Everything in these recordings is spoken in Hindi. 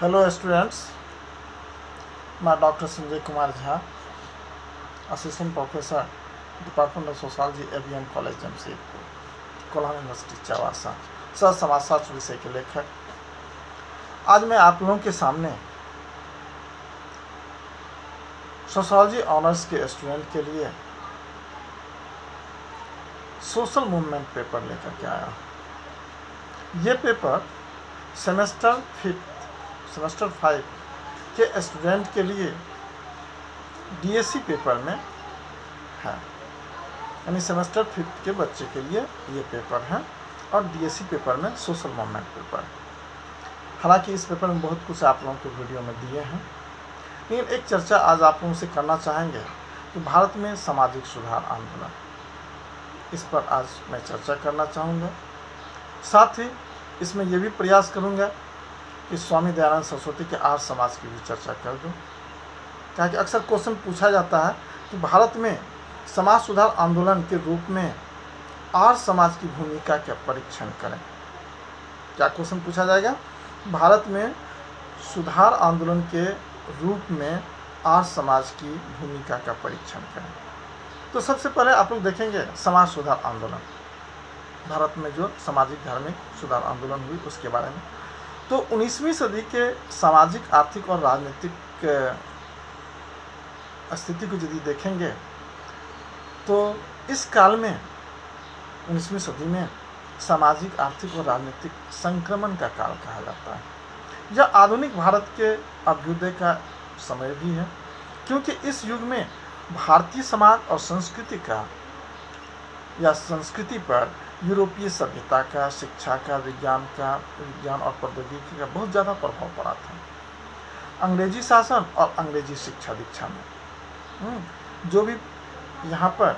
हेलो स्टूडेंट्स, मैं doctor Sanjay Kumar Jha, assistant professor department of sociology ABM college Jamshedpur, Kolhan university चावासा, सह समाजशास्त्र विषय के लेखक। आज मैं आप लोगों के सामने सोशोलॉजी ऑनर्स के स्टूडेंट के लिए सोशल मूवमेंट पेपर लेकर के आया। ये पेपर सेमेस्टर 5 के स्टूडेंट के लिए डीएससी पेपर में है, यानी सेमेस्टर 5 के बच्चे के लिए ये पेपर है और डीएससी पेपर में सोशल मूवमेंट पेपर है। हालांकि इस पेपर में बहुत कुछ आप लोगों के वीडियो में दिए हैं, लेकिन एक चर्चा आज आप लोगों से करना चाहेंगे कि भारत में सामाजिक सुधार आंदोलन, इस पर आज मैं चर्चा करना चाहूँगा। साथ ही इसमें यह भी प्रयास करूँगा कि स्वामी दयानंद सरस्वती के आर्य समाज की भी चर्चा कर दूँ, ताकि अक्सर क्वेश्चन पूछा जाता है कि भारत में समाज सुधार आंदोलन के रूप में आर्य समाज की भूमिका का परीक्षण करें। क्या क्वेश्चन पूछा जाएगा? भारत में सुधार आंदोलन के रूप में आर्य समाज की भूमिका का परीक्षण करें। तो सबसे पहले आप लोग देखेंगे समाज सुधार आंदोलन, भारत में जो सामाजिक धार्मिक सुधार आंदोलन हुई उसके बारे में। तो 19वीं सदी के सामाजिक, आर्थिक और राजनीतिक स्थिति को यदि देखेंगे तो इस काल में 19वीं सदी में सामाजिक, आर्थिक और राजनीतिक संक्रमण का काल कहा जाता है। यह आधुनिक भारत के अभ्युदय का समय भी है, क्योंकि इस युग में भारतीय समाज और संस्कृति पर यूरोपीय सभ्यता का, शिक्षा का, विज्ञान और प्रौद्योगिकी का बहुत ज़्यादा प्रभाव पड़ा था। अंग्रेजी शासन और अंग्रेजी शिक्षा दीक्षा में जो भी यहाँ पर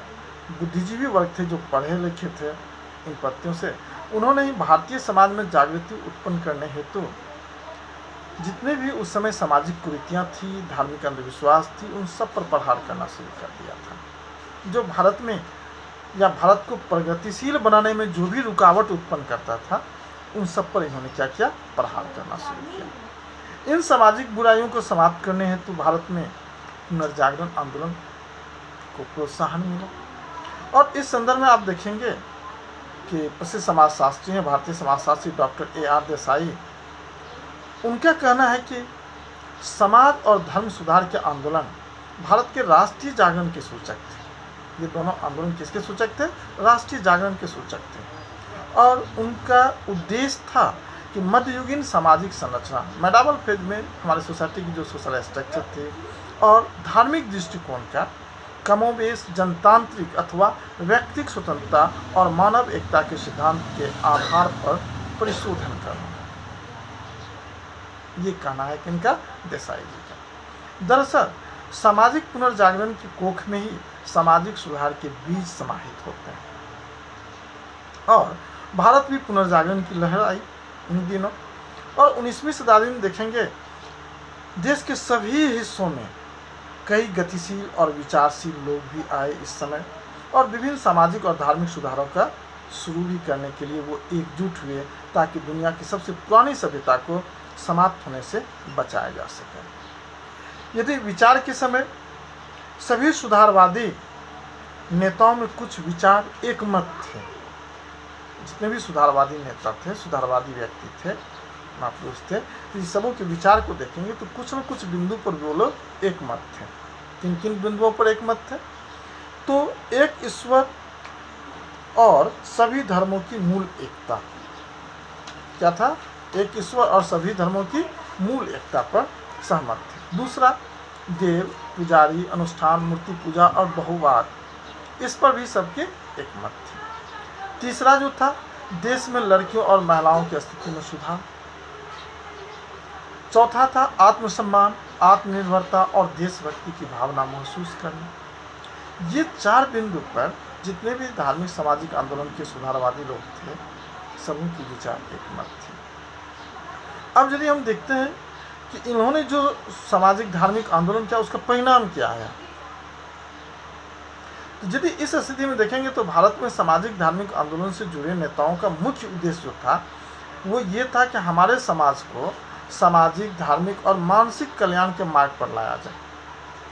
बुद्धिजीवी वर्ग थे, जो पढ़े लिखे थे इन पत्तियों से, उन्होंने ही भारतीय समाज में जागृति उत्पन्न करने हेतु जितने भी उस समय सामाजिक कुरीतियाँ थी, धार्मिक अंधविश्वास थी, उन सब पर प्रहार करना शुरू कर दिया था। जो भारत में या भारत को प्रगतिशील बनाने में जो भी रुकावट उत्पन्न करता था, उन सब पर इन्होंने क्या किया? प्रहार करना शुरू किया। इन सामाजिक बुराइयों को समाप्त करने हेतु भारत में पुनर्जागरण आंदोलन को प्रोत्साहन मिला। और इस संदर्भ में आप देखेंगे कि प्रसिद्ध समाजशास्त्री हैं, भारतीय समाजशास्त्री डॉक्टर A.R. देसाई, उनका कहना है कि समाज और धर्म सुधार के आंदोलन भारत के राष्ट्रीय जागरण के सूचक थे। ये दोनों आंदोलन किसके सूचक थे? राष्ट्रीय जागरण के सूचक थे। और उनका उद्देश्य था कि मध्ययुगीन सामाजिक संरचना, मेडावल फेज में हमारी सोसाइटी की जो सोशल स्ट्रक्चर थी, और धार्मिक दृष्टिकोण का कमोबेश जनतांत्रिक अथवा व्यक्तिगत स्वतंत्रता और मानव एकता के सिद्धांत के आधार पर परिशोधन करना। ये कहना है कि इनका, देसाई जी का। दरअसल सामाजिक पुनर्जागरण की कोख में ही सामाजिक सुधार के बीज समाहित होते हैं। और भारत भी पुनर्जागरण की लहर आई उन दिनों। और 19वीं शताब्दी में देखेंगे देश के सभी हिस्सों में कई गतिशील और विचारशील लोग भी आए इस समय, और विभिन्न सामाजिक और धार्मिक सुधारों का शुरू भी करने के लिए वो एकजुट हुए, ताकि दुनिया की सबसे पुरानी सभ्यता को समाप्त होने से बचाया जा सके। यदि विचार के समय सभी सुधारवादी नेताओं में कुछ विचार एकमत थे, जितने भी सुधारवादी नेता थे, सुधारवादी व्यक्ति थे, महापुरुष थे, इन सबों के विचार को देखेंगे तो कुछ न कुछ बिंदु पर वो लोग एकमत थे। किन किन बिंदुओं पर एकमत थे? तो एक ईश्वर और सभी धर्मों की मूल एकता। क्या था? एक ईश्वर और सभी धर्मों की मूल एकता पर सहमत थे। दूसरा, देव, पुजारी, अनुष्ठान, मूर्ति पूजा और बहुवाद, इस पर भी सबके एकमत थे। तीसरा जो था, देश में लड़कियों और महिलाओं की स्थिति में सुधार। चौथा था आत्मसम्मान, आत्मनिर्भरता और देशभक्ति की भावना महसूस करना। ये 4 बिंदु पर जितने भी धार्मिक सामाजिक आंदोलन के सुधारवादी लोग थे, सभी की विचार एकमत थे। अब यदि हम देखते हैं कि इन्होंने जो सामाजिक धार्मिक आंदोलन किया, उसका परिणाम क्या है, तो यदि इस स्थिति में देखेंगे तो भारत में सामाजिक धार्मिक आंदोलन से जुड़े नेताओं का मुख्य उद्देश्य जो था वो ये था कि हमारे समाज को सामाजिक, धार्मिक और मानसिक कल्याण के मार्ग पर लाया जाए।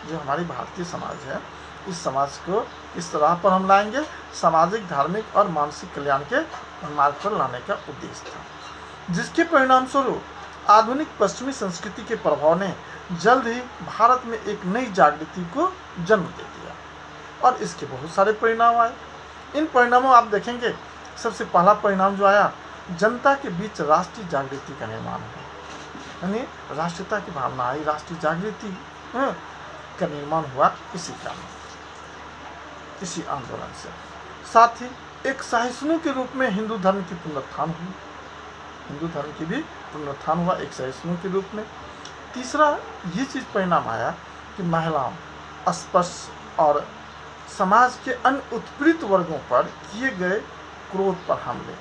जो हमारी भारतीय समाज है, इस समाज को इस राह पर हम लाएंगे, सामाजिक, धार्मिक और मानसिक कल्याण के मार्ग पर लाने का उद्देश्य था, जिसके परिणाम स्वरूप आधुनिक पश्चिमी संस्कृति के प्रभाव ने जल्द ही भारत में एक नई जागृति को जन्म दे दिया और इसके बहुत सारे परिणाम आए। इन परिणामों आप देखेंगे, सबसे पहला परिणाम जो आया, जनता के बीच राष्ट्रीय जागृति का निर्माण हुआ, यानी राष्ट्रीयता की भावना आई, राष्ट्रीय जागृति का निर्माण हुआ इसी कारण, इसी आंदोलन से। साथ ही एक सहिष्णु के रूप में हिंदू धर्म की पुनरुत्थान हुई, हिंदू धर्म की भी पुनरुत्थान हुआ एक सहिष्णु के रूप में। तीसरा ये चीज़ परिणाम आया कि महिलाओं, अस्पृश्य और समाज के अन्य उत्पीड़ित वर्गों पर किए गए क्रोध पर हमले,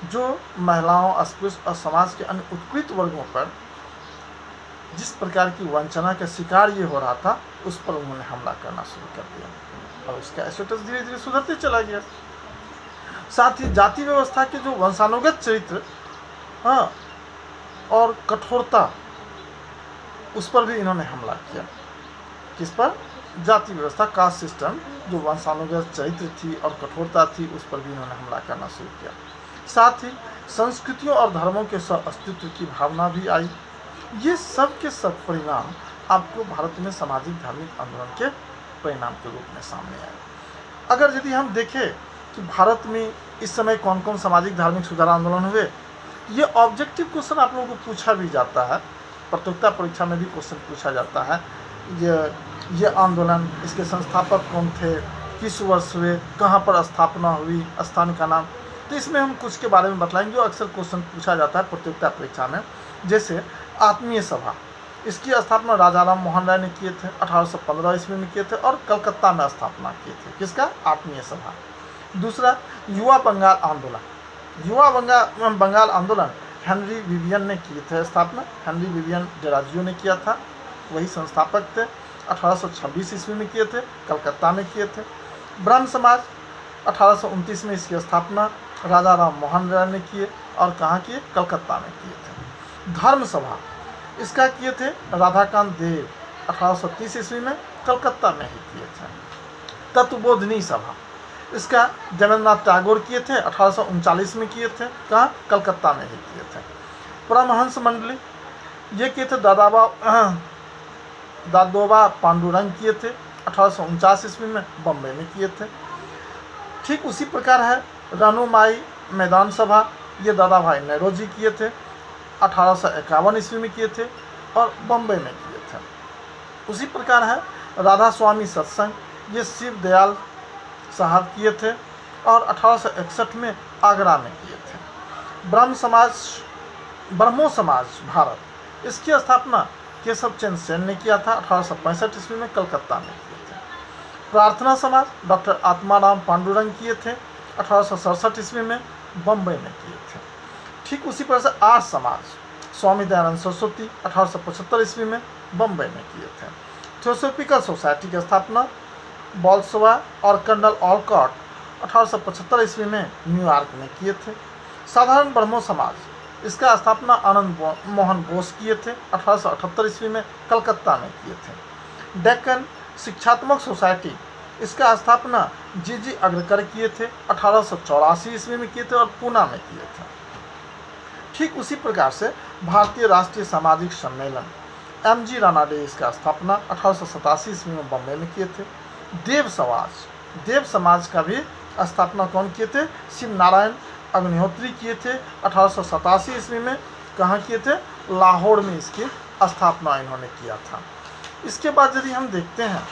जो महिलाओं, अस्पृश्य और समाज के अन्य उत्पीड़ित वर्गों पर जिस प्रकार की वंचना का शिकार ये हो रहा था, उस पर उन्होंने हमला करना शुरू कर दिया और उसका स्टेटस धीरे धीरे सुधरते चला गया। साथ ही जाति व्यवस्था के जो वंशानुगत चरित्र और कठोरता, उस पर भी इन्होंने हमला किया। किस पर? जाति व्यवस्था, कास्ट सिस्टम, जो वंशानुगत चरित्र थी और कठोरता थी, उस पर भी इन्होंने हमला करना शुरू किया। साथ ही संस्कृतियों और धर्मों के सह अस्तित्व की भावना भी आई। ये सब के सब परिणाम आपको भारत में सामाजिक धार्मिक आंदोलन के परिणाम के रूप में सामने आए। अगर यदि हम देखें कि भारत में इस समय कौन कौन सामाजिक धार्मिक सुधार आंदोलन हुए, ये ऑब्जेक्टिव क्वेश्चन आप लोगों को पूछा भी जाता है, प्रतियोगिता परीक्षा में भी क्वेश्चन पूछा जाता है। ये आंदोलन, इसके संस्थापक कौन थे, किस वर्ष हुए, कहाँ पर स्थापना हुई, स्थान का नाम, तो इसमें हम कुछ के बारे में बतलाएंगे जो अक्सर क्वेश्चन पूछा जाता है प्रतियोगिता परीक्षा में। जैसे आत्मीय सभा, इसकी स्थापना राजा राम मोहन राय ने किए थे, 1815 ईस्वी में किए थे और कलकत्ता में स्थापना किए थे। किसका? आत्मीय सभा। दूसरा, युवा बंगाल आंदोलन, युवा बंगाल आंदोलन हेनरी विवियन ने किए थे स्थापना, हेनरी विवियन डेराजियो ने किया था, वही संस्थापक थे, 1826 ईस्वी में किए थे, कलकत्ता में किए थे। ब्रह्म समाज 1829 में इसकी स्थापना राजा राम मोहन राय ने किए और कहाँ किए? कलकत्ता में किए थे। धर्म सभा, इसका किए थे राधाकांत देव, 1830 ईस्वी में कलकत्ता में ही किए थे। तत्वबोधिनी सभा, इसका जगन्नाथ टैगोर किए थे, 1839 में किए थे, कहाँ? कलकत्ता में ही किए थे। परमहंस मंडली, ये किए थे दादोबा पांडुरंग किए थे, 1849 ईस्वी में बम्बई में किए थे। ठीक उसी प्रकार है रनुमाई मैदान सभा, ये दादा भाई नेहरू किए थे, 1851 ईस्वी में किए थे और बम्बई में किए थे। उसी प्रकार है राधा स्वामी सत्संग, ये शिव दयाल साहब किए थे और 1861 में आगरा में किए थे। ब्रह्मो समाज भारत, इसकी स्थापना केशव चंद्र सेन ने किया था, 1865 ईस्वी में कलकत्ता में किए थे। प्रार्थना समाज डॉक्टर आत्माराम पांडुरंग किए थे, 1867 ईस्वी में बम्बई में किए थे। ठीक उसी प्रकार से आर्य समाज स्वामी दयानंद सरस्वती 1875 ईस्वी में बम्बई में किए थे। थियोसॉफिकल सोसाइटी की स्थापना बॉल्सवा और कर्नल ऑलकॉट 1875 ईस्वी में न्यूयॉर्क में किए थे। साधारण ब्रह्मो समाज, इसका स्थापना आनंद मोहन बोस किए थे, 1878 ईस्वी में कलकत्ता में किए थे। डेक्कन शिक्षात्मक सोसाइटी, इसका स्थापना जी अग्रकर किए थे, 1884 ईस्वी में किए थे और पूना में किए थे। ठीक उसी प्रकार से भारतीय राष्ट्रीय सामाजिक सम्मेलन MG रानाडे, इसका स्थापना 1887 ईस्वी में बम्बई में किए थे। देव समाज का भी स्थापना कौन किए थे? शिव नारायण अग्निहोत्री किए थे, 1887 ईस्वी में कहाँ किए थे? लाहौर में इसकी स्थापना इन्होंने किया था। इसके बाद यदि हम देखते हैं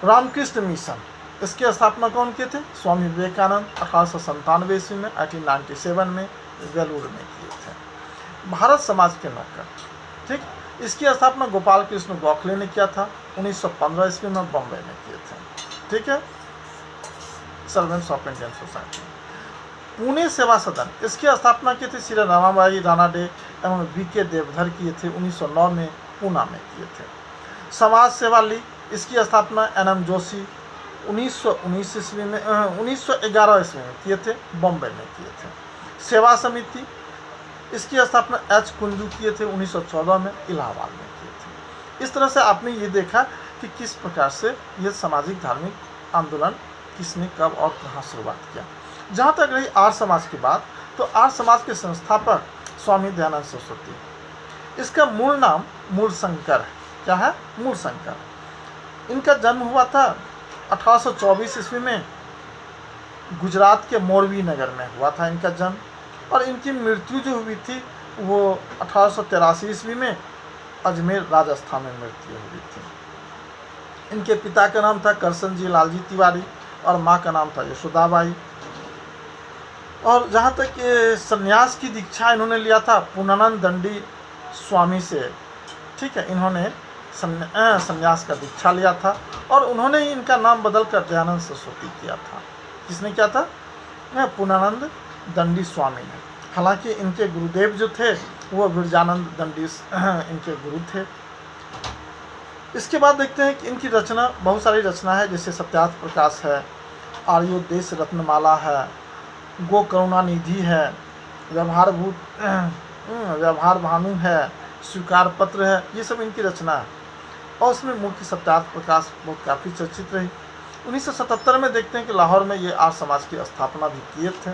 रामकृष्ण मिशन, इसकी स्थापना कौन किए थे? स्वामी विवेकानंद 1897 ईस्वी में, 1897 में वेलूर में किए थे। भारत समाज के नौकर, ठीक, इसकी स्थापना गोपाल कृष्ण गोखले ने किया था, 1915 ईस्वी में बम्बई में किए थे। ठीक है। Servants of Indian society. Pune सेवा सदन, इसकी स्थापना की थी श्री रमाबाई रानाडे एवं VK देवधर किए थे, 1909 में पूना में किए थे। समाज सेवा लीग, इसकी स्थापना NM जोशी 1911 ईस्वी में किए थे, बम्बई में किए थे। सेवा समिति इसकी स्थापना एच कुंजू किए थे 1914 में, इलाहाबाद में किए थे। इस तरह से आपने ये देखा कि किस प्रकार से यह सामाजिक धार्मिक आंदोलन किसने कब और कहाँ शुरुआत किया। जहाँ तक रही आर्य समाज की बात, तो आर्य समाज के संस्थापक स्वामी दयानंद सरस्वती। इसका मूल नाम मूलशंकर है। क्या है? मूलशंकर। इनका जन्म हुआ था 1824 ईस्वी में, गुजरात के मोरबी नगर में हुआ था इनका जन्म, और इनकी मृत्यु जो हुई थी वो 1883 ईस्वी में अजमेर राजस्थान में मृत्यु हुई थी। इनके पिता का नाम था करसन जी लालजी तिवारी और माँ का नाम था यशोदाबाई। और जहाँ तक संन्यास की दीक्षा इन्होंने लिया था पूर्णानंद दंडी स्वामी से, ठीक है, इन्होंने संन्यास का दीक्षा लिया था, और उन्होंने ही इनका नाम बदलकर दयानंद सरस्वती किया था। किसने किया था? पूर्णानंद दंडी स्वामी ने। हालांकि इनके गुरुदेव जो थे वो विरजानंद दंडी इनके गुरु थे। इसके बाद देखते हैं कि इनकी रचना, बहुत सारी रचना है, जैसे सत्यार्थ प्रकाश है, आर्योदेश रत्नमाला है, गो करुणा निधि है, व्यवहार भानु है, स्वीकार पत्र है, ये सब इनकी रचना है। और उसमें मुख्य सत्यार्थ प्रकाश बहुत काफ़ी चर्चित रही। 1977 में देखते हैं कि लाहौर में ये आर्य समाज की स्थापना भी किए थे।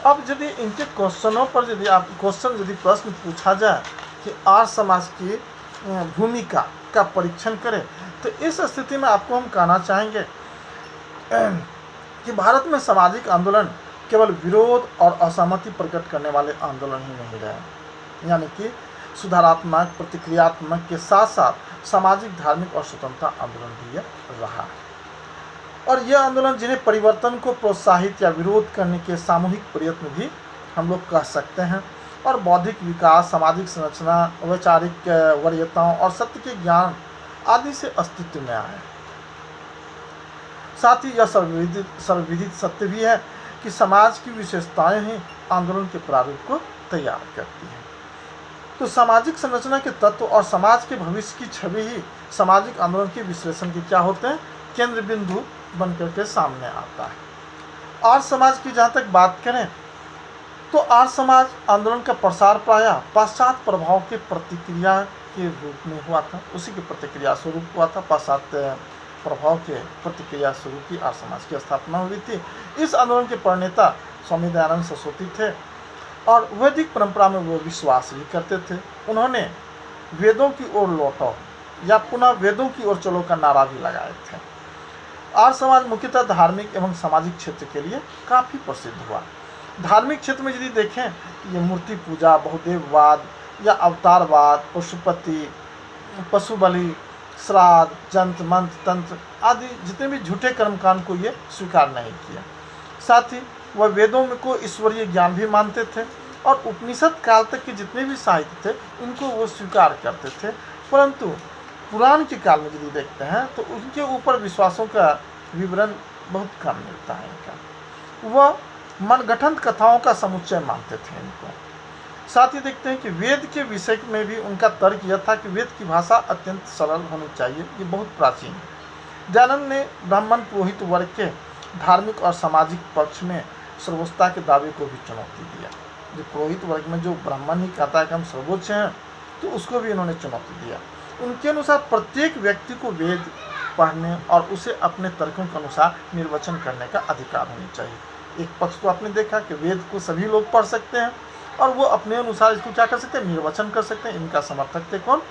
अब यदि इनके क्वेश्चनों पर यदि प्रश्न पूछा जाए कि आर्य समाज की भूमिका का परीक्षण करें, तो इस स्थिति में आपको हम कहना चाहेंगे कि भारत में सामाजिक आंदोलन केवल विरोध और असहमति प्रकट करने वाले आंदोलन ही नहीं रहे, यानी कि सुधारात्मक, प्रतिक्रियात्मक के साथ साथ सामाजिक, धार्मिक और स्वतंत्रता आंदोलन भी रहा। और यह आंदोलन जिन्हें परिवर्तन को प्रोत्साहित या विरोध करने के सामूहिक प्रयत्न भी हम लोग कह सकते हैं, और बौद्धिक विकास, सामाजिक संरचना, वैचारिक वरीयताओं और सत्य के ज्ञान आदि से अस्तित्व में आए। साथ ही यह सर्वविदित सत्य भी है कि समाज की विशेषताएं ही आंदोलन के प्रारूप को तैयार करती हैं। तो सामाजिक संरचना के तत्व और समाज के भविष्य की छवि ही सामाजिक आंदोलन के विश्लेषण के क्या होते हैं? केंद्र बिंदु बनकर के सामने आता है। आर्य समाज की जहाँ तक बात करें तो आर्य समाज आंदोलन का प्रसार प्रायः पाश्चात्य प्रभाव के प्रतिक्रिया के रूप में हुआ था, उसी के प्रतिक्रिया स्वरूप हुआ था। पाश्चात्य प्रभाव के प्रतिक्रिया स्वरूप ही आर्य समाज की स्थापना हुई थी। इस आंदोलन के प्रणेता स्वामी दयानंद सरस्वती थे, और वैदिक परंपरा में वो विश्वास भी करते थे। उन्होंने वेदों की ओर लौटो या पुनः वेदों की ओर चलो का नारा भी लगाए थे। आर्य समाज मुख्यतः धार्मिक एवं सामाजिक क्षेत्र के लिए काफ़ी प्रसिद्ध हुआ। धार्मिक क्षेत्र में यदि देखें, ये मूर्ति पूजा, बहुदेववाद या अवतारवाद, पशुपति, पशु बलि, श्राद्ध, जंत्र मंत्र, तंत्र आदि जितने भी झूठे कर्मकांड को ये स्वीकार नहीं किया। साथ ही वह वेदों में को ईश्वरीय ज्ञान भी मानते थे, और उपनिषद काल तक के जितने भी साहित्य थे उनको वो स्वीकार करते थे। परंतु पुराण के काल में यदि देखते हैं तो उनके ऊपर विश्वासों का विवरण बहुत कम मिलता है इनका। वह मनगढ़ंत कथाओं का समुच्चय मानते थे इनको। साथ ही देखते हैं कि वेद के विषय में भी उनका तर्क यह था कि वेद की भाषा अत्यंत सरल होनी चाहिए, ये बहुत प्राचीन है। दयानंद ने ब्राह्मण पुरोहित वर्ग के धार्मिक और सामाजिक पक्ष में सर्वोच्चता के दावे को भी चुनौती दिया। जो पुरोहित वर्ग में जो ब्राह्मण ही कहता है कि हम सर्वोच्च हैं, तो उसको भी इन्होंने चुनौती दिया। उनके अनुसार प्रत्येक व्यक्ति को वेद पढ़ने और उसे अपने तर्कों के अनुसार निर्वचन करने का अधिकार होनी चाहिए। एक पक्ष तो आपने देखा कि वेद को सभी लोग पढ़ सकते हैं और वो अपने अनुसार इसको क्या कर सकते हैं? निर्वचन कर सकते हैं। इनका समर्थक थे कौन?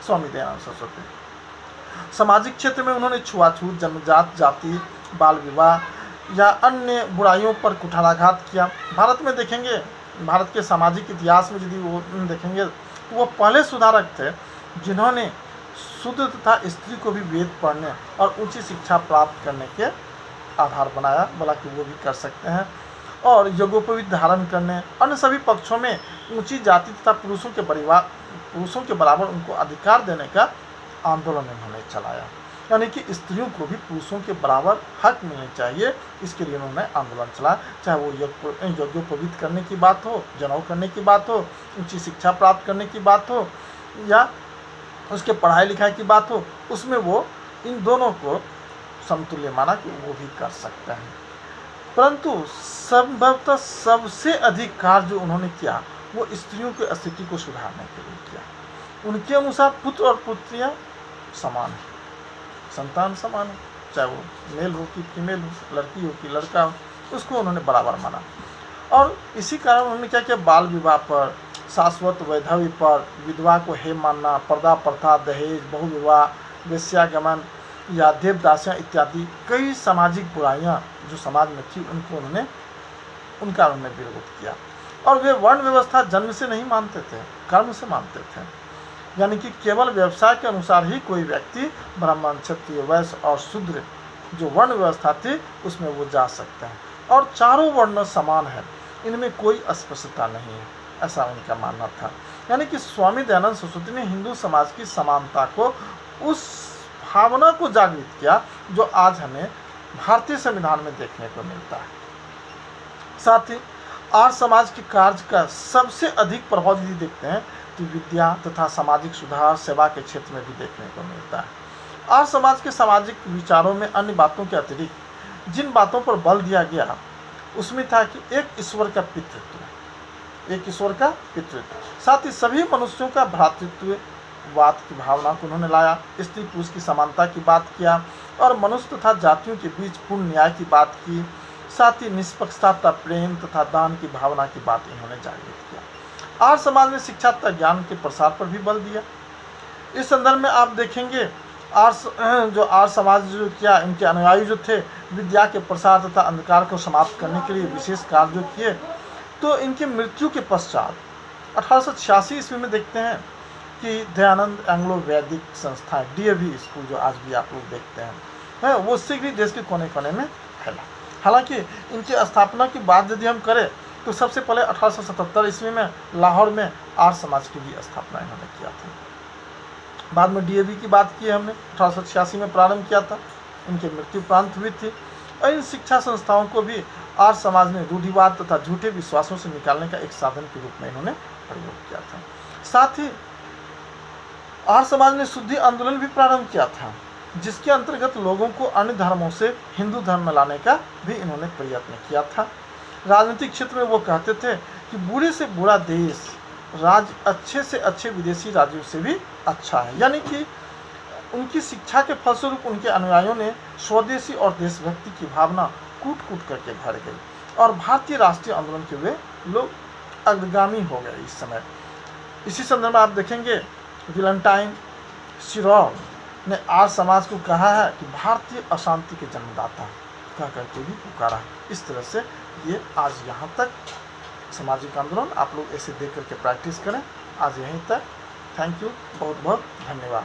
स्वामी दयानंद सरस्वती। सामाजिक क्षेत्र में उन्होंने छुआछूत, जन्मजात जाति, बाल विवाह या अन्य बुराइयों पर कुठाराघात किया। भारत में देखेंगे, भारत के सामाजिक इतिहास में यदि वो देखेंगे तो वो पहले सुधारक थे जिन्होंने शुद्ध तथा स्त्री को भी वेद पढ़ने और ऊंची शिक्षा प्राप्त करने के आधार बनाया, बोला कि वो भी कर सकते हैं। और यज्ञोपवीत धारण करने, अन्य सभी पक्षों में ऊंची जाति तथा पुरुषों के बराबर उनको अधिकार देने का आंदोलन उन्होंने चलाया। यानी कि स्त्रियों को भी पुरुषों के बराबर हक मिलने चाहिए, इसके लिए उन्होंने आंदोलन चलाया। चाहे वो यज्ञोपवीत करने की बात हो, जनेऊ करने की बात हो, ऊंची शिक्षा प्राप्त करने की बात हो, या उसके पढ़ाई लिखाई की बात हो, उसमें वो इन दोनों को समतुल्य माना कि वो भी कर सकते हैं। परंतु संभवतः सबसे अधिक कार्य जो उन्होंने किया वो स्त्रियों की स्थिति को सुधारने के लिए किया। उनके अनुसार पुत्र और पुत्रियां समान है, संतान समान है, चाहे वो मेल हो कि फीमेल हो, लड़की हो कि लड़का हो, उसको उन्होंने बराबर माना। और इसी कारण उन्होंने क्या किया, बाल विवाह पर, शाश्वत वैधव्य पर, विधवा को हे मानना, पर्दा प्रथा, दहेज, बहुविवाह, वेश्यागमन या देवदासियाँ इत्यादि कई सामाजिक बुराइयाँ जो समाज में थी उनका उन्होंने विरोध किया। और वे वर्ण व्यवस्था जन्म से नहीं मानते थे, कर्म से मानते थे। यानी कि केवल व्यवसाय के अनुसार ही कोई व्यक्ति ब्राह्मण, क्षत्रिय, वैश्य और शूद्र जो वर्ण व्यवस्था थी उसमें वो जा सकते हैं। और चारों वर्ण समान है, इनमें कोई अस्पृश्यता नहीं है, ऐसा उनका मानना था। यानी कि स्वामी दयानंद सरस्वती ने हिंदू समाज की समानता को, उस भावना को जागृत किया जो आज हमें भारतीय संविधान में देखने को मिलता है। साथ ही आर्य समाज के कार्य का सबसे अधिक प्रभाव यदि देखते हैं तो विद्या तथा सामाजिक सुधार, सेवा के क्षेत्र में भी देखने को मिलता है। आर्य समाज के सामाजिक विचारों में अन्य बातों के अतिरिक्त जिन बातों पर बल दिया गया उसमें था कि एक ईश्वर का पितृत्व, साथ ही सभी मनुष्यों का भ्रातृत्ववाद की भावना को उन्होंने लाया, स्त्री पुरुष की समानता की बात किया और मनुष्य तथा जातियों के बीच पूर्ण न्याय की बात की। साथ ही निष्पक्षता, प्रेम तथा दान की भावना की बात इन्होंने जागृत किया। आर्य समाज ने शिक्षा तथा ज्ञान के प्रसार पर भी बल दिया। इस संदर्भ में आप देखेंगे आर्य समाज जो किया, इनके अनुयायी जो थे विद्या के प्रसार तथा अंधकार को समाप्त करने के लिए विशेष कार्य जो किए। तो इनकी मृत्यु के पश्चात 1886 ईस्वी में देखते हैं कि दयानंद एंग्लो वैदिक संस्थाएं, DAV स्कूल जो आज भी आप लोग देखते हैं, वो शीघ्र ही देश के कोने कोने में फैला। हालांकि इनकी स्थापना की बात यदि हम करें तो सबसे पहले 1877 ईस्वी में लाहौर में आर्य समाज की भी स्थापना इन्होंने किया था। बाद में DAV की बात की हमने, 1886 में प्रारंभ किया था, इनकी मृत्यु प्रांत हुई थी। और इन शिक्षा संस्थाओं को भी आर्य समाज ने रूढ़िवाद तथा झूठे विश्वासों से निकालने का एक साधन के रूप में इन्होंने प्रयोग किया था। साथ ही आर्य समाज ने शुद्धि आंदोलन भी प्रारंभ किया था, जिसके अंतर्गत लोगों को अन्य धर्मों से हिंदू धर्म में लाने का भी इन्होंने प्रयत्न किया था। राजनीतिक क्षेत्र में वो कहते थे कि बुरे से बुरा देश राज्य अच्छे से अच्छे विदेशी राज्यों से भी अच्छा है। यानी कि उनकी शिक्षा के फलस्वरूप उनके अनुयायियों ने स्वदेशी और देशभक्ति की भावना कूट कूट करके भर गई और भारतीय राष्ट्रीय आंदोलन के वे लोग अग्रगामी हो गए इस समय। इसी संदर्भ में आप देखेंगे विलेंटाइन सिरौल ने आर्य समाज को कहा है कि भारतीय अशांति के जन्मदाता कह करके भी पुकारा। इस तरह से ये आज यहाँ तक सामाजिक आंदोलन आप लोग ऐसे देख करके प्रैक्टिस करें। आज यहीं तक। थैंक यू, बहुत बहुत धन्यवाद।